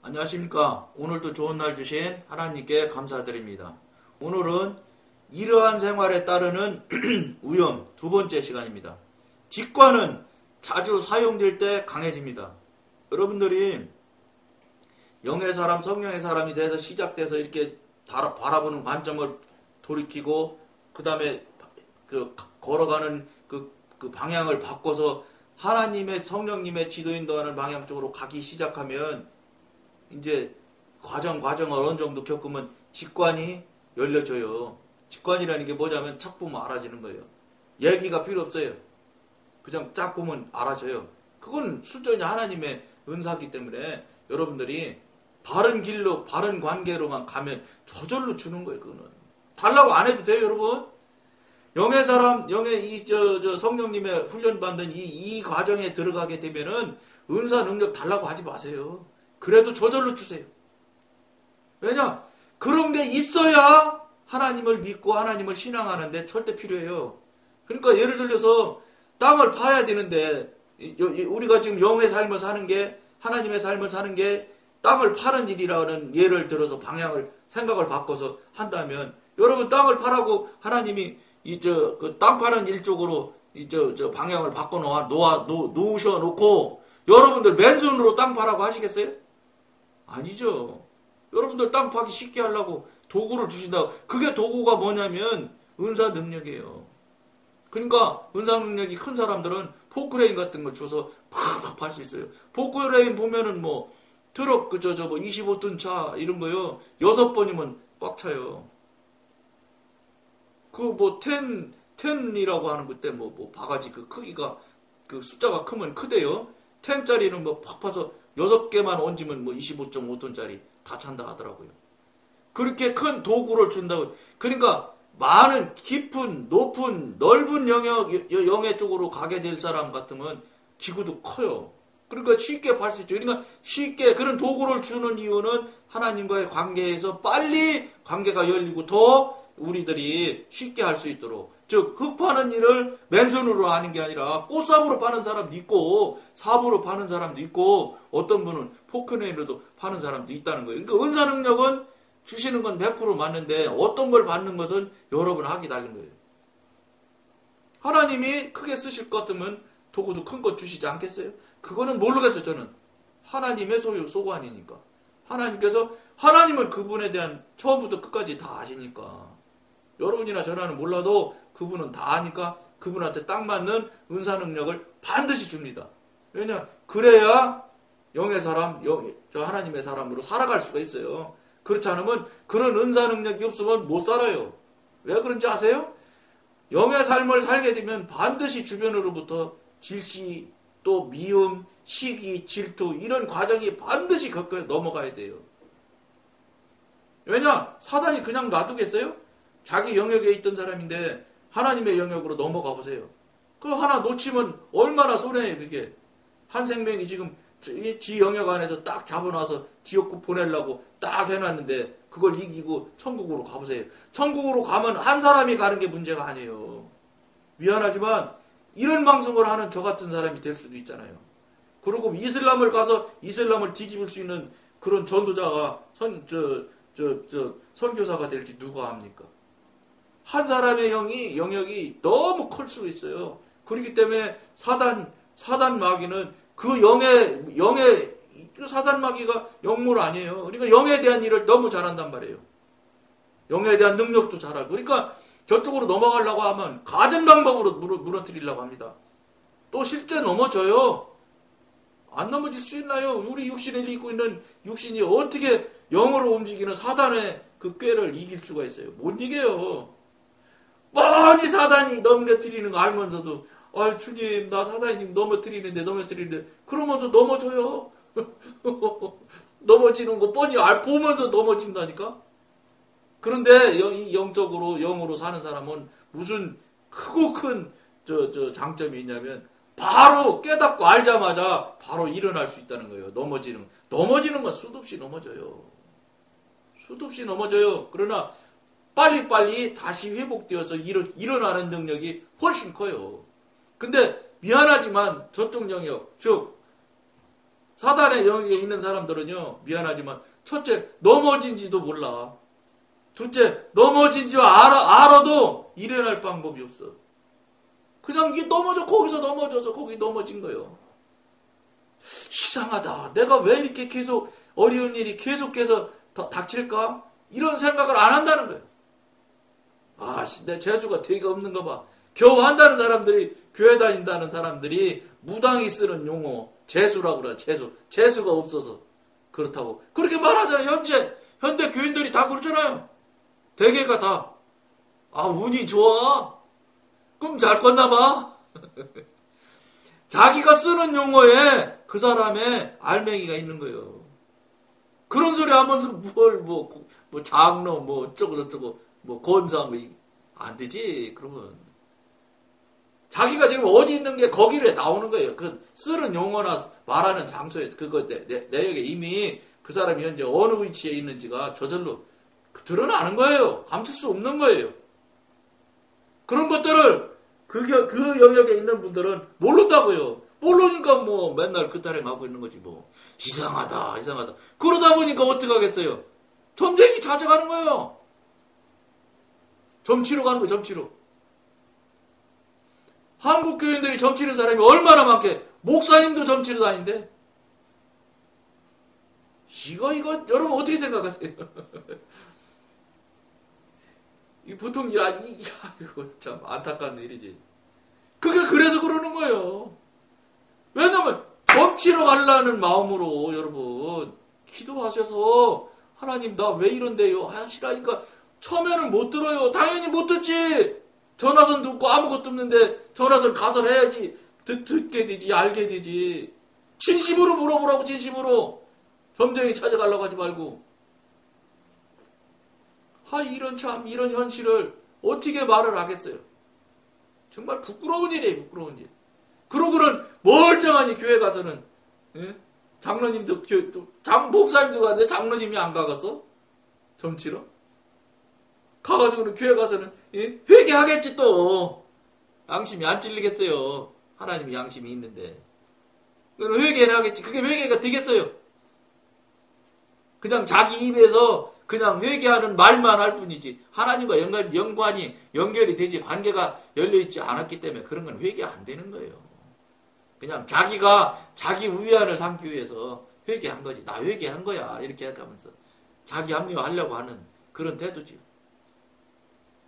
안녕하십니까. 오늘도 좋은 날 주신 하나님께 감사드립니다. 오늘은 이러한 생활에 따르는 위험 두 번째 시간입니다. 직관은 자주 사용될 때 강해집니다. 여러분들이 영의 사람, 성령의 사람이 돼서 시작돼서 이렇게 바라보는 관점을 돌이키고 그 다음에 걸어가는 그 방향을 바꿔서 하나님의 성령님의 지도 인도하는 방향 쪽으로 가기 시작하면 이제 과정을 어느 정도 겪으면 직관이 열려져요. 직관이라는 게 뭐냐면 chắc 보면 알아지는 거예요. 얘기가 필요 없어요. 그냥 짝 보면 알아져요. 그건 순전히 하나님의 은사기 때문에 여러분들이 바른 길로, 바른 관계로만 가면 저절로 주는 거예요. 그거는 달라고 안 해도 돼요, 여러분. 영의 사람, 영의 성령님의 훈련받는 이 과정에 들어가게 되면은 은사 능력 달라고 하지 마세요. 그래도 저절로 주세요. 왜냐? 그런 게 있어야 하나님을 믿고 하나님을 신앙하는데 절대 필요해요. 그러니까 예를 들려서 땅을 파야 되는데 우리가 지금 영의 삶을 사는 게 하나님의 삶을 사는 게 땅을 파는 일이라는 예를 들어서 생각을 바꿔서 한다면 여러분 땅을 파라고 하나님이 땅 파는 일 쪽으로 방향을 바꿔 놓으셔 놓고 여러분들 맨손으로 땅 파라고 하시겠어요? 아니죠. 여러분들 땅 파기 쉽게 하려고 도구를 주신다고. 그게 도구가 뭐냐면 은사 능력이에요. 그러니까 은사 능력이 큰 사람들은 포크레인 같은 걸 줘서 팍팍 팔 수 있어요. 포크레인 보면은 뭐 트럭 25톤 차 이런 거요. 6번이면 꽉 차요. 텐이라고 하는 그때 바가지 그 크기가 그 숫자가 크면 크대요. 10짜리는 팍 파서 6개만 얹으면 25.5톤짜리 다 찬다 하더라고요. 그렇게 큰 도구를 준다고. 그러니까 많은 깊은 높은 넓은 영의 쪽으로 가게 될 사람 같으면 기구도 커요. 그러니까 쉽게 팔 수 있죠. 그러니까 쉽게 그런 도구를 주는 이유는 하나님과의 관계에서 빨리 관계가 열리고 더 우리들이 쉽게 할 수 있도록. 즉 흙 파는 일을 맨손으로 하는 게 아니라 꽃삽으로 파는 사람도 있고 삽으로 파는 사람도 있고 어떤 분은 포크레인으로도 파는 사람도 있다는 거예요. 그러니까 은사 능력은 주시는 건 100% 맞는데 어떤 걸 받는 것은 여러분 하기 달린 거예요. 하나님이 크게 쓰실 것 같으면 도구도 큰 것 주시지 않겠어요? 그거는 모르겠어요. 저는 하나님의 소관이니까. 하나님께서 하나님은 그분에 대한 처음부터 끝까지 다 아시니까 여러분이나 저나는 몰라도 그분은 다 아니까 그분한테 딱 맞는 은사 능력을 반드시 줍니다. 왜냐? 그래야 영의 사람, 하나님의 사람으로 살아갈 수가 있어요. 그렇지 않으면 그런 은사 능력이 없으면 못 살아요. 왜 그런지 아세요? 영의 삶을 살게 되면 반드시 주변으로부터 질시, 또 미움, 시기, 질투 이런 과정이 반드시 넘어가야 돼요. 왜냐? 사단이 그냥 놔두겠어요? 자기 영역에 있던 사람인데 하나님의 영역으로 넘어가 보세요. 그거 하나 놓치면 얼마나 손해예요, 그게. 한 생명이 지금 지 영역 안에서 딱 잡아놔서 지옥 보내려고 딱 해놨는데 그걸 이기고 천국으로 가보세요. 천국으로 가면 한 사람이 가는 게 문제가 아니에요. 미안하지만 이런 방송을 하는 저 같은 사람이 될 수도 있잖아요. 그리고 이슬람을 가서 이슬람을 뒤집을 수 있는 그런 전도자가 선교사가 될지 누가 압니까? 한 사람의 영역이 너무 클 수 있어요. 그렇기 때문에 사단 마귀는 그 영의 사단 마귀가 영물 아니에요. 그러니까 영에 대한 일을 너무 잘한단 말이에요. 영에 대한 능력도 잘하고. 그러니까 저쪽으로 넘어가려고 하면 가진 방법으로 무너뜨리려고 합니다. 또 실제 넘어져요. 안 넘어질 수 있나요? 우리 육신을 입고 있는 육신이 어떻게 영으로 움직이는 사단의 그 꾀를 이길 수가 있어요? 못 이겨요. 뻔히 사단이 넘겨뜨리는 거 알면서도 주님 나 사단이 넘어뜨리는데 그러면서 넘어져요. 넘어지는 거 뻔히 보면서 넘어진다니까. 그런데 이 영으로 사는 사람은 무슨 크고 큰 장점이 있냐면 바로 깨닫고 알자마자 바로 일어날 수 있다는 거예요. 넘어지는 건 수도 없이 넘어져요. 그러나 빨리빨리 다시 회복되어서 일어나는 능력이 훨씬 커요. 근데 미안하지만 저쪽 영역, 즉 사단의 영역에 있는 사람들은요, 미안하지만, 첫째, 넘어진지도 몰라. 둘째, 넘어진 줄 알아도 일어날 방법이 없어. 그냥 이게 거기서 넘어져서 거기 넘어진 거예요. 이상하다. 내가 왜 이렇게 계속 어려운 일이 계속해서 닥칠까? 이런 생각을 안 한다는 거예요. 내 재수가 되게 없는 거 봐. 겨우 한다는 사람들이, 교회 다닌다는 사람들이 무당이 쓰는 용어, 재수라고 그래, 재수. 재수가 없어서 그렇다고. 그렇게 말하잖아요. 현대 교인들이 다 그렇잖아요. 대개가 다. 운이 좋아. 그럼 잘 껐나 봐. 자기가 쓰는 용어에 그 사람의 알맹이가 있는 거예요. 그런 소리 하면서 장로, 어쩌고저쩌고, 권사, 안 되지, 그러면. 자기가 지금 어디 있는 게 거기를 나오는 거예요. 그 쓰는 용어나 말하는 장소에, 그거 내역에 이미 그 사람이 현재 어느 위치에 있는지가 저절로 드러나는 거예요. 감출 수 없는 거예요. 그런 것들을 그 영역에 있는 분들은 모른다고요. 모르니까 맨날 그 탈에 가고 있는 거지 이상하다. 그러다 보니까 어떻게 하겠어요? 점쟁이 찾아가는 거예요. 점치러 가는 거예요. 점치러. 한국 교인들이 점치는 사람이 얼마나 많게, 목사님도 점치러 다닌대. 이거 여러분 어떻게 생각하세요? 이 보통 이거 참 안타까운 일이지. 그게 그래서 그러는 거예요. 왜냐면 점치러 가려는 마음으로 여러분 기도하셔서 하나님 나 왜 이런데요 하시라니까 처음에는 못 들어요. 당연히 못 듣지. 전화선 듣고 아무것도 없는데 전화선 가설해야지. 듣게 되지, 알게 되지. 진심으로 물어보라고, 진심으로. 점쟁이 찾아가려고 하지 말고. 이런 현실을 어떻게 말을 하겠어요? 정말 부끄러운 일이에요, 부끄러운 일. 그러고는 멀쩡하니 교회 가서는, 장로님도, 목사님도 가는데 장로님이 안 가갔어? 점치러? 가가지고는 교회 가서는, 회개하겠지 또. 양심이 안 찔리겠어요. 하나님이 양심이 있는데. 그럼 회개는 하겠지. 그게 회개가 되겠어요. 그냥 자기 입에서 그냥 회개하는 말만 할 뿐이지. 하나님과 연결이 되지, 관계가 열려있지 않았기 때문에 그런 건 회개 안 되는 거예요. 그냥 자기가 자기 위안을 삼기 위해서 회개한 거지. 나 회개한 거야. 이렇게 하면서 자기 합리화하려고 하는 그런 태도지요.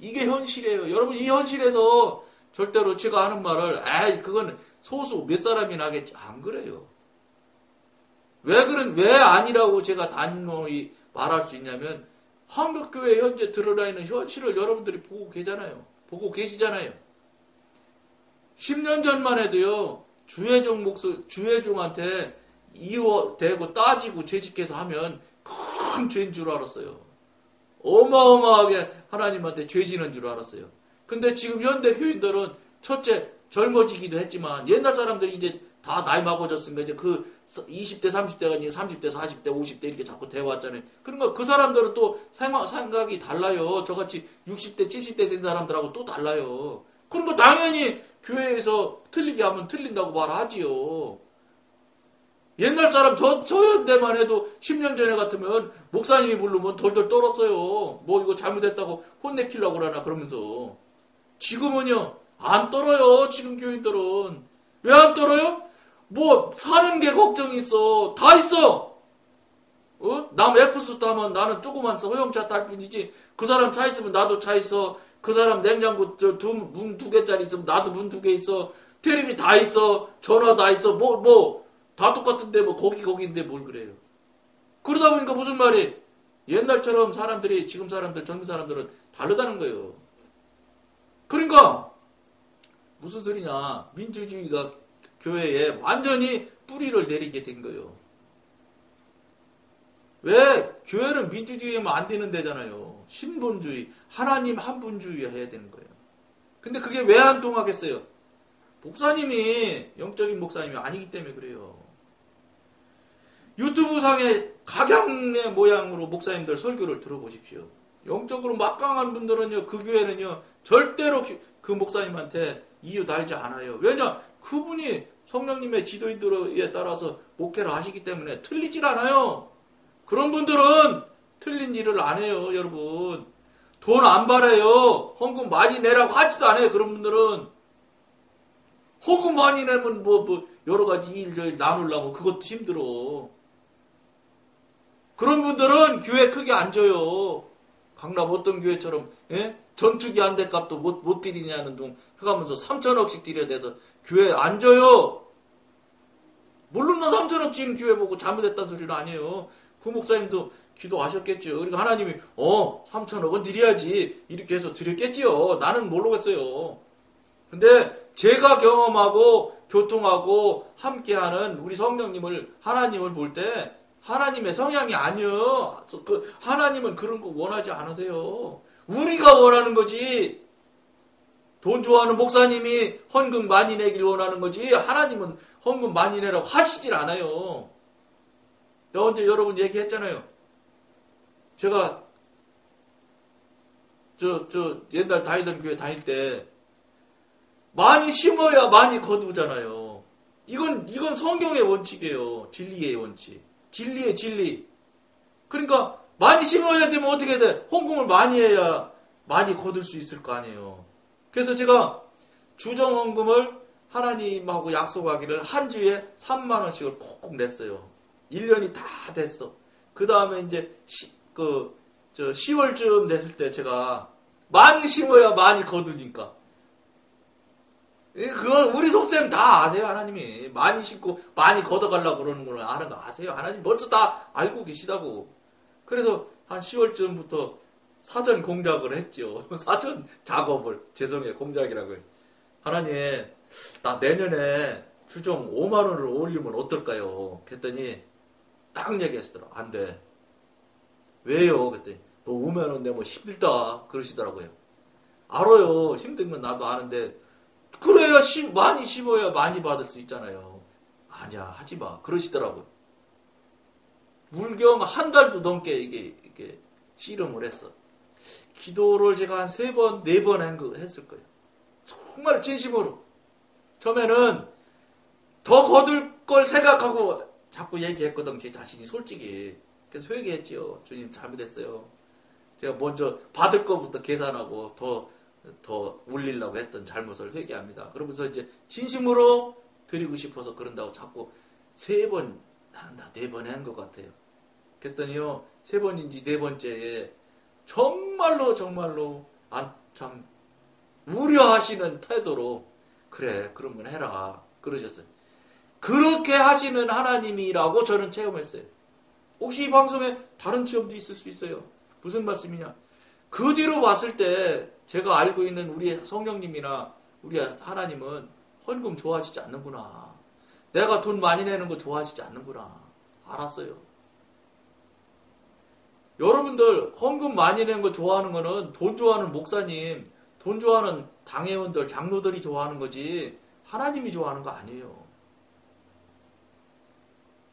이게 현실이에요. 여러분, 이 현실에서 절대로 제가 하는 말을, 그건 소수 몇 사람이나 하겠지. 안 그래요. 왜 아니라고 제가 단호히 말할 수 있냐면, 한국교회 현재 드러나 있는 현실을 여러분들이 보고 계시잖아요. 10년 전만 해도요, 주회종한테 이어대고 따지고 재직해서 하면 큰 죄인 줄 알았어요. 어마어마하게 하나님한테 죄 지는 줄 알았어요. 근데 지금 현대 교인들은 첫째 젊어지기도 했지만 옛날 사람들이 이제 다 나이 먹어졌으니까 이제 그 20대, 30대가 아니고 30대, 40대, 50대 이렇게 자꾸 되어왔잖아요. 그러니까 그 사람들은 또 생각이 달라요. 저같이 60대, 70대 된 사람들하고 또 달라요. 그러니까 당연히 교회에서 틀리게 하면 틀린다고 말하지요. 옛날 사람 저 현대만 해도 10년 전에 같으면 목사님이 부르면 덜덜 떨었어요. 이거 잘못했다고 혼내키려고 그러나 그러면서. 지금은요 안 떨어요. 지금 교인들은. 왜 안 떨어요? 사는 게 걱정이 있어. 다 있어. 남 에쿠스 타면 나는 조그만 소형차 탈 뿐이지. 그 사람 차 있으면 나도 차 있어. 그 사람 냉장고 문 2개짜리 있으면 나도 문 2개 있어. 테레비 다 있어. 전화 다 있어. 다 똑같은데 거기인데 뭘 그래요. 그러다 보니까 무슨 말이 옛날처럼 지금 사람들, 젊은 사람들은 다르다는 거예요. 그러니까 무슨 소리냐. 민주주의가 교회에 완전히 뿌리를 내리게 된 거예요. 왜? 교회는 민주주의하면 안 되는 데잖아요. 신본주의, 하나님 한분주의 해야 되는 거예요. 근데 그게 왜 안 통하겠어요? 목사님이 영적인 목사님이 아니기 때문에 그래요. 유튜브 상에 각양의 모양으로 목사님들 설교를 들어보십시오. 영적으로 막강한 분들은요, 그 교회는요, 절대로 그 목사님한테 이유 달지 않아요. 왜냐? 그분이 성령님의 지도인들에 따라서 목회를 하시기 때문에 틀리질 않아요. 그런 분들은 틀린 일을 안 해요, 여러분. 돈 안 받아요. 헌금 많이 내라고 하지도 않아요, 그런 분들은. 헌금 많이 내면 여러 가지 일 나누려면 그것도 힘들어. 그런 분들은 교회 크게 안 줘요. 강남 어떤 교회처럼, 예? 전투기 한 대 값도 못 드리냐는 둥 해가면서 3천억씩 드려야 돼서 교회 안 줘요. 물론 3천억 지은 교회 보고 잘못했다는 소리는 아니에요. 그 목사님도 기도하셨겠죠. 그러니까 하나님이 3천억은 드려야지 이렇게 해서 드렸겠지요. 나는 모르겠어요. 근데 제가 경험하고 교통하고 함께하는 우리 성령님을 하나님을 볼 때 하나님의 성향이 아니요. 하나님은 그런 거 원하지 않으세요. 우리가 원하는 거지. 돈 좋아하는 목사님이 헌금 많이 내길 원하는 거지. 하나님은 헌금 많이 내라고 하시질 않아요. 내가 언제 여러분 얘기했잖아요. 제가 옛날 다니던 교회 다닐 때 많이 심어야 많이 거두잖아요. 이건 성경의 원칙이에요. 진리의 원칙. 진리의 진리. 그러니까 많이 심어야 되면 어떻게 돼? 헌금을 많이 해야 많이 거둘 수 있을 거 아니에요. 그래서 제가 주정 헌금을 하나님하고 약속하기를 한 주에 3만 원씩을 콕콕 냈어요. 1년이 다 됐어. 그 다음에 이제 10월쯤 됐을 때 제가 많이 심어야 많이 거두니까. 그건 우리 속셈 다 아세요, 하나님이. 많이 심고 많이 걷어가려고 그러는 걸 아는 거 아세요? 하나님 벌써 다 알고 계시다고. 그래서 한 10월쯤부터 사전 공작을 했죠. 사전 작업을. 죄송해요, 공작이라고요. 하나님, 나 내년에 주정 5만 원을 올리면 어떨까요? 그랬더니 딱 얘기했더라. 안 돼. 왜요? 그랬더니 너 5만 원 내면 힘들다. 그러시더라고요. 알아요. 힘든 건 나도 아는데 그래야 많이 심어야 많이 받을 수 있잖아요. 아니야, 하지 마. 그러시더라고요. 물경 한 달도 넘게 이게 씨름을 했어. 기도를 제가 한 3번, 4번 했을 거예요. 정말 진심으로. 처음에는 더 거둘 걸 생각하고 자꾸 얘기했거든, 제 자신이 솔직히. 그래서 회개했지요. 주님 잘못했어요. 제가 먼저 받을 것부터 계산하고 더 올리려고 했던 잘못을 회개합니다. 그러면서 이제 진심으로 드리고 싶어서 그런다고 자꾸 3번, 4번 한 것 같아요. 그랬더니요, 3번인지 4번째에 정말로 참 우려하시는 태도로 그래, 그런 건 해라. 그러셨어요. 그렇게 하시는 하나님이라고 저는 체험했어요. 혹시 이 방송에 다른 체험도 있을 수 있어요. 무슨 말씀이냐? 그 뒤로 봤을 때 제가 알고 있는 우리 성령님이나 우리 하나님은 헌금 좋아하시지 않는구나. 내가 돈 많이 내는 거 좋아하시지 않는구나. 알았어요. 여러분들 헌금 많이 내는 거 좋아하는 거는 돈 좋아하는 목사님, 돈 좋아하는 당회원들, 장로들이 좋아하는 거지 하나님이 좋아하는 거 아니에요.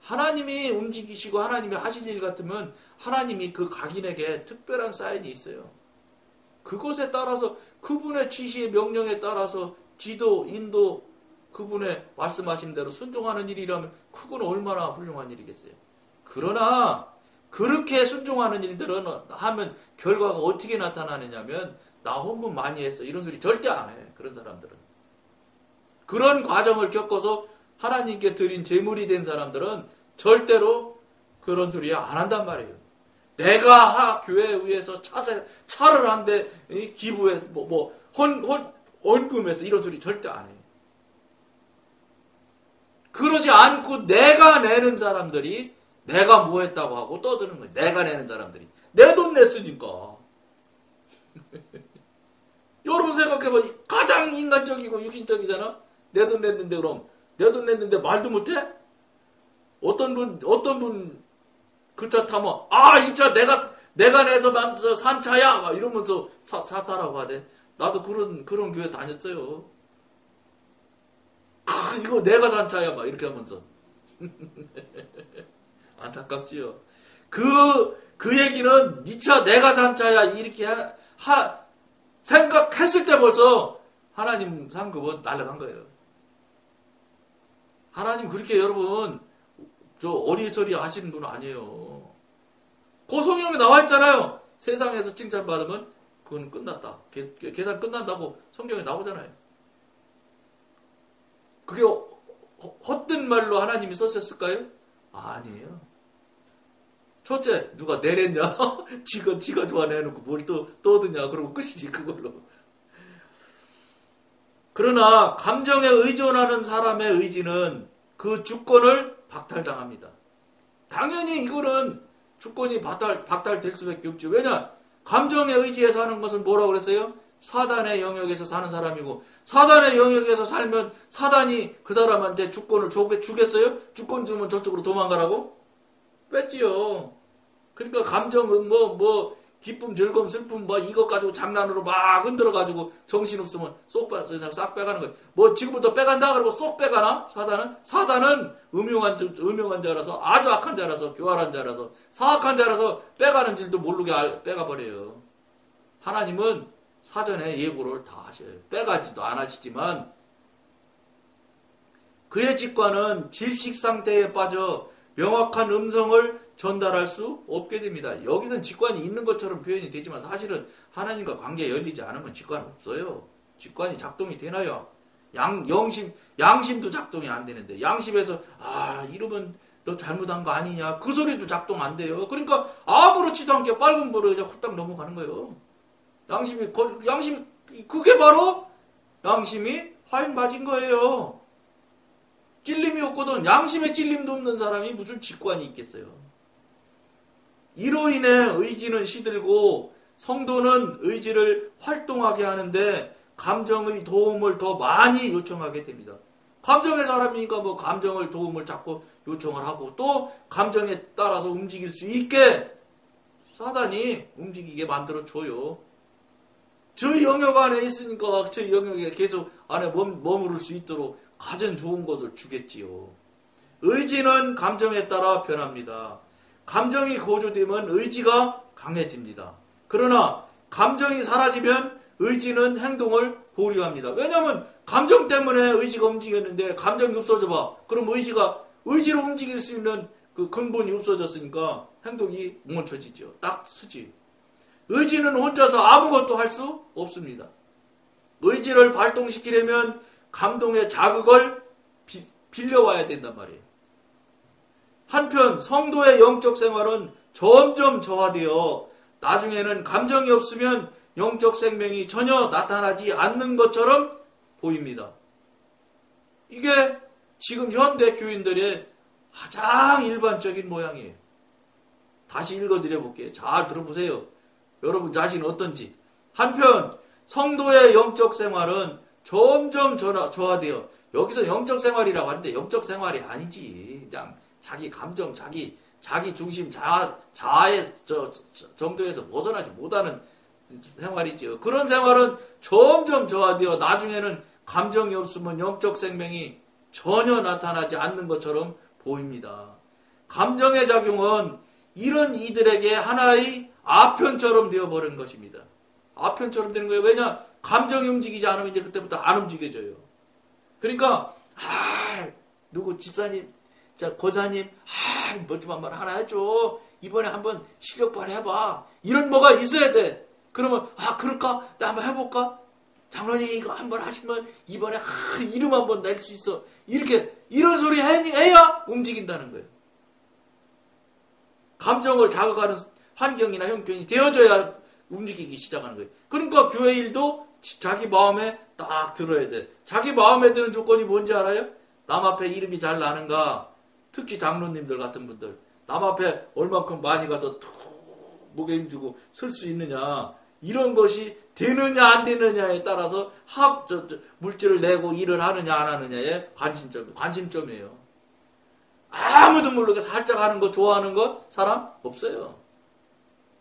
하나님이 움직이시고 하나님이 하실 일 같으면 하나님이 그 각인에게 특별한 사인이 있어요. 그것에 따라서 그분의 지시의 명령에 따라서 지도, 인도, 그분의 말씀하신 대로 순종하는 일이라면 그건 얼마나 훌륭한 일이겠어요. 그러나 그렇게 순종하는 일들은 하면 결과가 어떻게 나타나느냐면 나 헌금 많이 했어. 이런 소리 절대 안 해. 그런 사람들은. 그런 과정을 겪어서 하나님께 드린 제물이 된 사람들은 절대로 그런 소리 안 한단 말이에요. 내가 교회에 의해서 차를 한데 기부해 헌금해서 이런 소리 절대 안 해요. 그러지 않고 내가 내는 사람들이 내가 뭐 했다고 하고 떠드는 거예요. 내가 내는 사람들이. 내 돈 냈으니까. 여러분 생각해봐. 가장 인간적이고 육신적이잖아. 내 돈 냈는데 그럼 내 돈 냈는데 말도 못해? 어떤 분 그 차 타면 이 차 내가 내서 만들어서 산 차야 막 이러면서 차 타라고 하대. 나도 그런 교회 다녔어요. 이거 내가 산 차야 막 이렇게 하면서 안타깝지요. 그 얘기는 네 차 내가 산 차야 이렇게 생각했을 때 벌써 하나님 상급은 날아간 거예요. 하나님 그렇게 여러분 저 어리소리 하시는 분 아니에요. 그 성경에 나와 있잖아요. 세상에서 칭찬받으면 그건 끝났다. 계산 끝난다고 성경에 나오잖아요. 그게 헛된 말로 하나님이 썼을까요? 아니에요. 첫째, 누가 내랬냐? 지가 좋아내놓고 뭘 또 떠드냐? 그러고 끝이지, 그걸로. 그러나, 감정에 의존하는 사람의 의지는 그 주권을 박탈당합니다. 당연히 이거는 주권이 박탈될 수밖에 없죠. 왜냐? 감정에 의지해서 하는 것은 뭐라고 그랬어요? 사단의 영역에서 사는 사람이고, 사단의 영역에서 살면 사단이 그 사람한테 주권을 주겠어요? 주권 주면 저쪽으로 도망가라고? 뺐지요. 그러니까 감정은 기쁨, 즐거움, 슬픔, 이것 가지고 장난으로 막 흔들어가지고 정신없으면 싹 빼가는 거예요. 지금부터 빼간다? 그러고 쏙 빼가나? 사단은 음흉한 자라서, 아주 악한 자라서, 교활한 자라서, 사악한 자라서 빼가는 줄도 모르게 빼가버려요. 하나님은 사전에 예고를 다 하셔요. 빼가지도 안 하시지만, 그의 직관은 질식 상태에 빠져 명확한 음성을 전달할 수 없게 됩니다. 여기는 직관이 있는 것처럼 표현이 되지만 사실은 하나님과 관계 열리지 않으면 직관 없어요. 직관이 작동이 되나요? 양심도 작동이 안 되는데 양심에서 이러면 너 잘못한 거 아니냐 그 소리도 작동 안 돼요. 그러니까 아무렇지도 않게 빨간 불에 그냥 홀딱 넘어가는 거예요. 양심 그게 바로 양심이 화인 맞은 거예요. 찔림이 없거든. 양심에 찔림도 없는 사람이 무슨 직관이 있겠어요. 이로 인해 의지는 시들고 성도는 의지를 활동하게 하는데 감정의 도움을 더 많이 요청하게 됩니다. 감정의 사람이니까 감정을 도움을 자꾸 요청을 하고 또 감정에 따라서 움직일 수 있게 사단이 움직이게 만들어줘요. 저 영역 안에 있으니까 저 영역에 계속 안에 머무를 수 있도록 가장 좋은 것을 주겠지요. 의지는 감정에 따라 변합니다. 감정이 고조되면 의지가 강해집니다. 그러나 감정이 사라지면 의지는 행동을 보류합니다. 왜냐하면 감정 때문에 의지가 움직였는데 감정이 없어져봐. 그럼 의지로 움직일 수 있는 그 근본이 없어졌으니까 행동이 멈춰지죠. 딱 서지. 의지는 혼자서 아무것도 할 수 없습니다. 의지를 발동시키려면 감동의 자극을 빌려와야 된단 말이에요. 한편 성도의 영적 생활은 점점 저하되어 나중에는 감정이 없으면 영적 생명이 전혀 나타나지 않는 것처럼 보입니다. 이게 지금 현대 교인들의 가장 일반적인 모양이에요. 다시 읽어드려 볼게요. 잘 들어보세요. 여러분 자신은 어떤지. 한편 성도의 영적 생활은 점점 저하되어 여기서 영적 생활이라고 하는데 영적 생활이 아니지. 그냥 자기 감정, 자기 중심, 자아의 정도에서 벗어나지 못하는 생활이죠. 그런 생활은 점점 저하되어 나중에는 감정이 없으면 영적 생명이 전혀 나타나지 않는 것처럼 보입니다. 감정의 작용은 이런 이들에게 하나의 아편처럼 되어버린 것입니다. 아편처럼 되는 거예요. 왜냐? 감정이 움직이지 않으면 이제 그때부터 안 움직여져요. 그러니까 누구 집사님, 고사님, 뭐 좀 한번 하나 해줘. 이번에 한번 실력 발휘해봐. 이런 뭐가 있어야 돼. 그러면 그럴까? 나 한번 해볼까? 장로님 이거 한번 하시면 이번에 이름 한번 낼 수 있어. 이런 소리 해야 움직인다는 거예요. 감정을 자극하는 환경이나 형편이 되어져야 움직이기 시작하는 거예요. 그러니까 교회 일도 자기 마음에 딱 들어야 돼. 자기 마음에 드는 조건이 뭔지 알아요? 남 앞에 이름이 잘 나는가? 특히 장로님들 같은 분들. 남 앞에 얼만큼 많이 가서 툭 목에 힘주고 설 수 있느냐. 이런 것이 되느냐 안 되느냐에 따라서 물질을 내고 일을 하느냐 안 하느냐의 관심점이에요. 아무도 모르게 살짝 하는 거 좋아하는 거 사람 없어요.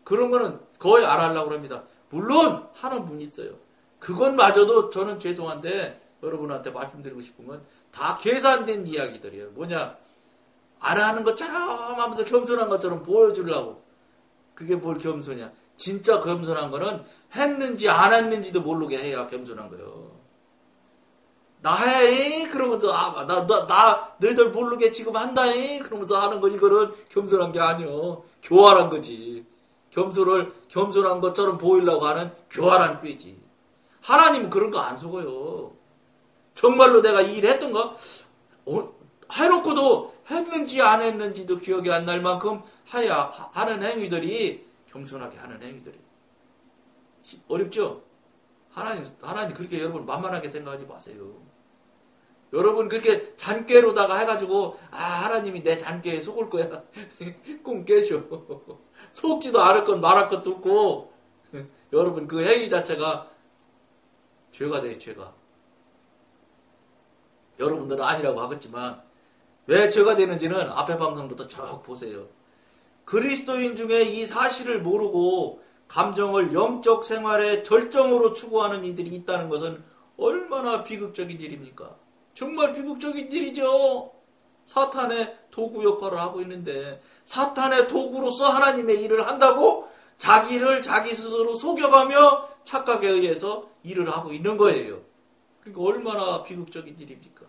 그런 거는 거의 안 하려고 합니다. 물론 하는 분이 있어요. 그것마저도 저는 죄송한데 여러분한테 말씀드리고 싶은 건 다 계산된 이야기들이에요. 뭐냐? 안 하는 것처럼 하면서 겸손한 것처럼 보여주려고. 그게 뭘 겸손이야? 진짜 겸손한 거는 했는지 안 했는지도 모르게 해야 겸손한 거예요. 나 해? 그러면서, 너희들 모르게 지금 한다, 그러면서 하는 거, 이거는 겸손한 게 아니요. 교활한 거지. 겸손한 것처럼 보이려고 하는 교활한 꾀지. 하나님은 그런 거 안 속어요. 정말로 내가 이 일 했던가? 해놓고도 했는지 안 했는지도 기억이 안 날 만큼 하는 행위들이 겸손하게 하는 행위들이. 어렵죠? 하나님 그렇게 여러분 만만하게 생각하지 마세요. 여러분 그렇게 잔꾀로다가 해가지고 하나님이 내 잔꾀에 속을 거야. 꿈 깨셔. 속지도 않을 건 말할 것도 없고 여러분 그 행위 자체가 죄가 돼요. 죄가. 여러분들은 아니라고 하겠지만 왜 죄가 되는지는 앞에 방송부터 쭉 보세요. 그리스도인 중에 이 사실을 모르고 감정을 영적 생활의 절정으로 추구하는 이들이 있다는 것은 얼마나 비극적인 일입니까? 정말 비극적인 일이죠. 사탄의 도구 역할을 하고 있는데 사탄의 도구로서 하나님의 일을 한다고 자기를 자기 스스로 속여가며 착각에 의해서 일을 하고 있는 거예요. 그러니까 얼마나 비극적인 일입니까?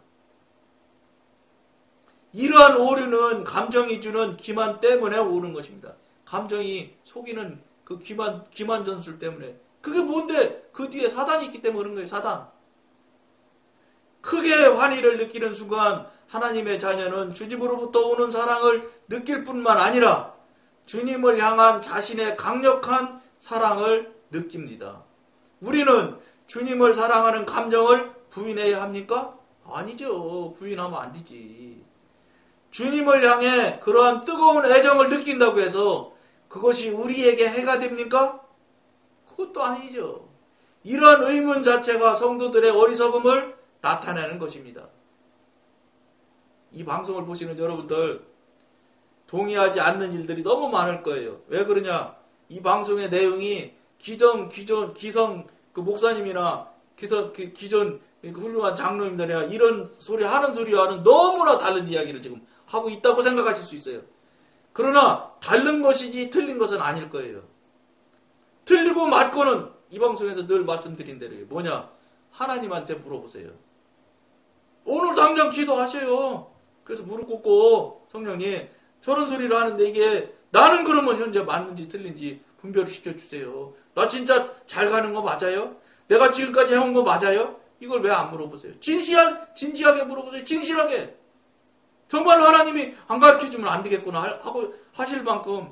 이러한 오류는 감정이 주는 기만 때문에 오는 것입니다. 감정이 속이는 그 기만 전술 때문에. 그게 뭔데? 그 뒤에 사단이 있기 때문에 그런 거예요. 사단. 크게 환희를 느끼는 순간 하나님의 자녀는 주님으로부터 오는 사랑을 느낄 뿐만 아니라 주님을 향한 자신의 강력한 사랑을 느낍니다. 우리는 주님을 사랑하는 감정을 부인해야 합니까? 아니죠. 부인하면 안 되지. 주님을 향해 그러한 뜨거운 애정을 느낀다고 해서 그것이 우리에게 해가 됩니까? 그것도 아니죠. 이러한 의문 자체가 성도들의 어리석음을 나타내는 것입니다. 이 방송을 보시는 여러분들 동의하지 않는 일들이 너무 많을 거예요. 왜 그러냐? 이 방송의 내용이 기성 그 목사님이나 기존 훌륭한 장로님들이나 이런 하는 소리와는 너무나 다른 이야기를 지금 하고 있다고 생각하실 수 있어요. 그러나 다른 것이지 틀린 것은 아닐 거예요. 틀리고 맞고는 이 방송에서 늘 말씀드린 대로 뭐냐? 하나님한테 물어보세요. 오늘 당장 기도하셔요. 그래서 무릎 꿇고 성령님 저런 소리를 하는데 이게 나는 그러면 현재 맞는지 틀린지 분별을 시켜주세요. 나 진짜 잘 가는 거 맞아요? 내가 지금까지 해온 거 맞아요? 이걸 왜 안 물어보세요? 진지하게 물어보세요. 진실하게. 정말로 하나님이 안 가르쳐주면 안 되겠구나 하고 하실 만큼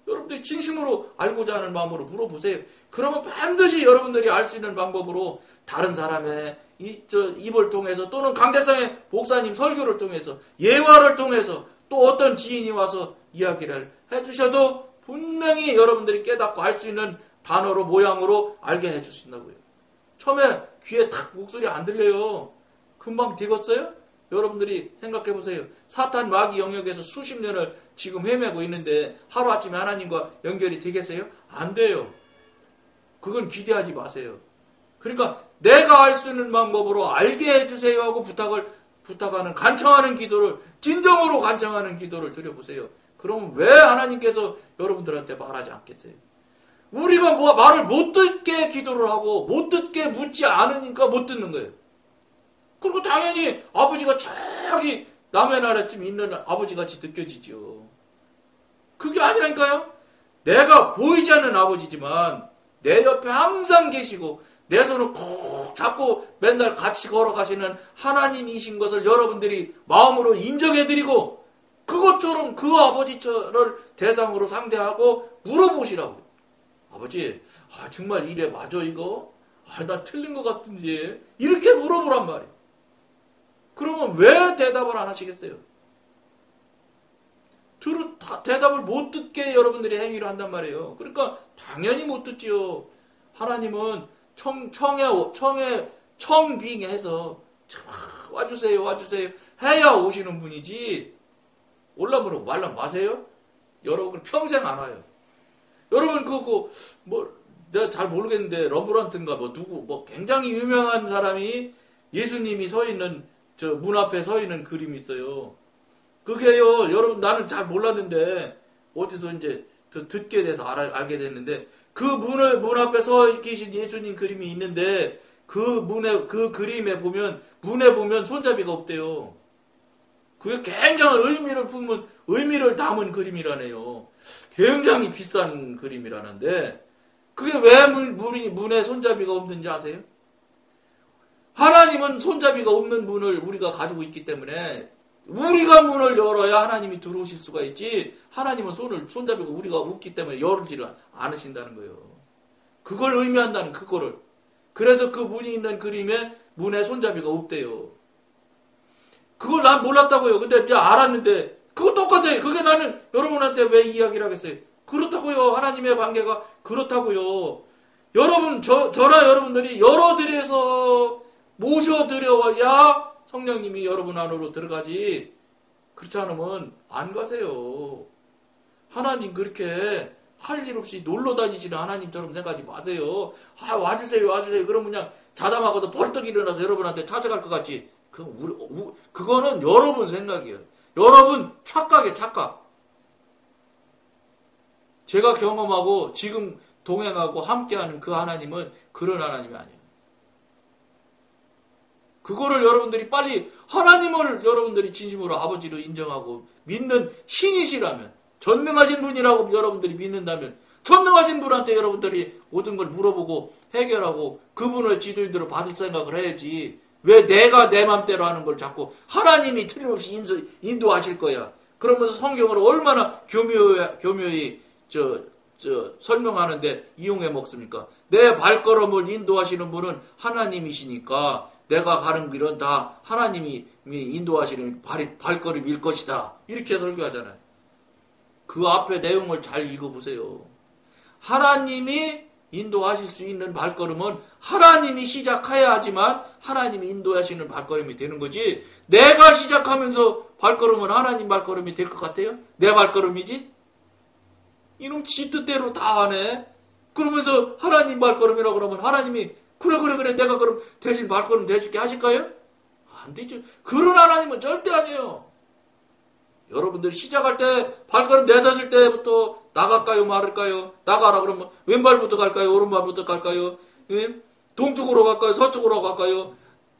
여러분들이 진심으로 알고자 하는 마음으로 물어보세요. 그러면 반드시 여러분들이 알 수 있는 방법으로 다른 사람의 입을 통해서 또는 강대상의 목사님 설교를 통해서 예화를 통해서 또 어떤 지인이 와서 이야기를 해주셔도 분명히 여러분들이 깨닫고 알 수 있는 단어로 모양으로 알게 해주신다고요. 처음에 귀에 탁 목소리 안 들려요. 금방 되겠어요? 여러분들이 생각해 보세요. 사탄 마귀 영역에서 수십 년을 지금 헤매고 있는데 하루아침에 하나님과 연결이 되겠어요? 안 돼요. 그건 기대하지 마세요. 그러니까 내가 알 수 있는 방법으로 알게 해주세요 하고 부탁하는 간청하는 기도를 진정으로 간청하는 기도를 드려보세요. 그러면 왜 하나님께서 여러분들한테 말하지 않겠어요? 우리가 말을 못 듣게 기도를 하고 못 듣게 묻지 않으니까 못 듣는 거예요. 그리고 당연히 아버지가 저기 남의 나라쯤 있는 아버지같이 느껴지죠. 그게 아니라니까요. 내가 보이지 않는 아버지지만 내 옆에 항상 계시고 내 손을 꼭 잡고 맨날 같이 걸어가시는 하나님이신 것을 여러분들이 마음으로 인정해드리고 그것처럼 그 아버지를 대상으로 상대하고 물어보시라고. 아버지, 정말 이래 맞아 이거? 나 틀린 것 같은데 이렇게 물어보란 말이에요. 그러면 왜 대답을 안 하시겠어요? 대답을 못 듣게 여러분들이 행위를 한단 말이에요. 그러니까 당연히 못 듣지요. 하나님은 청빙해서 와주세요 해야 오시는 분이지 올라보라고 말랑 마세요? 여러분 평생 안 와요. 여러분 내가 잘 모르겠는데 러브란트인가 누구 굉장히 유명한 사람이 예수님이 서 있는 저 문 앞에 서 있는 그림이 있어요. 그게요, 여러분 나는 잘 몰랐는데 어디서 이제 듣게 돼서 알게 됐는데 그 문 앞에 서 계신 예수님 그림이 있는데 그 그림에 보면, 문에 보면 손잡이가 없대요. 그게 굉장한 의미를 담은 그림이라네요. 굉장히 비싼 그림이라는데, 그게 왜 문에 손잡이가 없는지 아세요? 하나님은 손잡이가 없는 문을 우리가 가지고 있기 때문에, 우리가 문을 열어야 하나님이 들어오실 수가 있지, 하나님은 손잡이가 우리가 없기 때문에 열지를 않으신다는 거예요. 그걸 의미한다는 그거를. 그래서 그 문이 있는 그림에 문에 손잡이가 없대요. 그걸 난 몰랐다고요. 근데 이제 알았는데, 그거 똑같아요. 그게 나는 여러분한테 왜 이야기를 하겠어요? 그렇다고요. 하나님의 관계가 그렇다고요. 여러분, 저나 여러분들이 열어드려서 모셔드려야 성령님이 여러분 안으로 들어가지. 그렇지 않으면 안 가세요. 하나님 그렇게 할 일 없이 놀러 다니시는 하나님처럼 생각하지 마세요. 와주세요. 그러면 그냥 자담하고도 벌떡 일어나서 여러분한테 찾아갈 것 같지. 그거는 여러분 생각이에요. 여러분 착각이에요, 착각. 제가 경험하고 지금 동행하고 함께하는 그 하나님은 그런 하나님이 아니에요. 그거를 여러분들이 빨리 하나님을 여러분들이 진심으로 아버지로 인정하고 믿는 신이시라면, 전능하신 분이라고 여러분들이 믿는다면, 전능하신 분한테 여러분들이 모든 걸 물어보고 해결하고 그분의 지도대로 받을 생각을 해야지. 왜 내가 내 맘대로 하는 걸 자꾸 하나님이 틀림없이 인도하실 거야. 그러면서 성경을 얼마나 교묘히 설명하는데 이용해 먹습니까? 내 발걸음을 인도하시는 분은 하나님이시니까 내가 가는 길은 다 하나님이 인도하시는 발걸음일 것이다. 이렇게 설교하잖아요. 그 앞에 내용을 잘 읽어보세요. 하나님이 인도하실 수 있는 발걸음은 하나님이 시작해야지만 하나님이 인도하시는 발걸음이 되는 거지, 내가 시작하면서 발걸음은 하나님 발걸음이 될 것 같아요? 내 발걸음이지? 이놈 지 뜻대로 다 하네. 그러면서 하나님 발걸음이라고 그러면 하나님이 그래 내가 그럼 대신 발걸음 내줄게 하실까요? 안 되죠. 그런 하나님은 절대 아니에요. 여러분들 시작할 때 발걸음 내딛을 때부터 나갈까요 말을까요? 나가라 그러면 왼발부터 갈까요? 오른발부터 갈까요? 동쪽으로 갈까요? 서쪽으로 갈까요?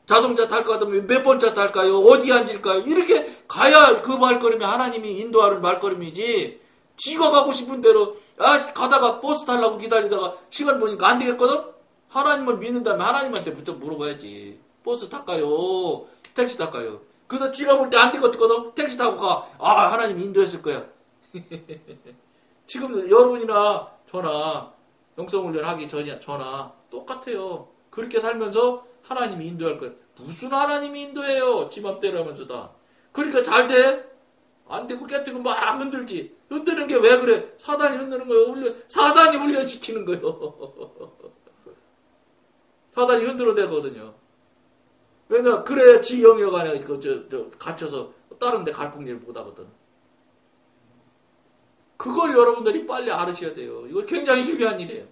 자동차 탈 것 같으면 몇 번째 탈까요? 어디 앉을까요? 이렇게 가야 그 발걸음이 하나님이 인도하는 발걸음이지, 지가 가고 싶은 대로 가다가 버스 타려고 기다리다가 시간 보니까 안 되겠거든? 하나님을 믿는다면 하나님한테 부쩍 물어봐야지. 버스 탈까요? 택시 탈까요? 그래서 지가 볼 때 안 되거든? 택시 타고 가. 하나님 인도했을 거야. 지금 여러분이나 저나 영성훈련 하기 저나 똑같아요. 그렇게 살면서 하나님이 인도할 거예요. 무슨 하나님이 인도해요? 지 맘대로 하면서 다. 그러니까 잘 돼? 안 되고 깨뜨고 막 흔들지. 흔드는 게 왜 그래? 사단이 흔드는 거예요. 사단이 훈련시키는 거예요. 사단이 흔들어 대거든요. 왜냐, 그래야 지 영역 안에 갇혀서 다른 데 갈 공리를 못 하거든. 그걸 여러분들이 빨리 알으셔야 돼요. 이거 굉장히 중요한 일이에요.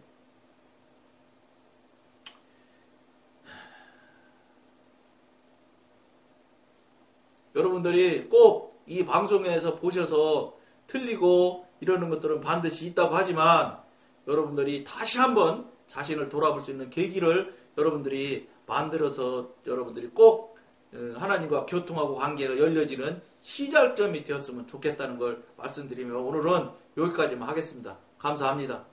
여러분들이 꼭 이 방송에서 보셔서 틀리고 이러는 것들은 반드시 있다고 하지만, 여러분들이 다시 한번 자신을 돌아볼 수 있는 계기를 여러분들이 만들어서 여러분들이 꼭 하나님과 교통하고 관계가 열려지는 시작점이 되었으면 좋겠다는 걸 말씀드리며 오늘은 여기까지만 하겠습니다. 감사합니다.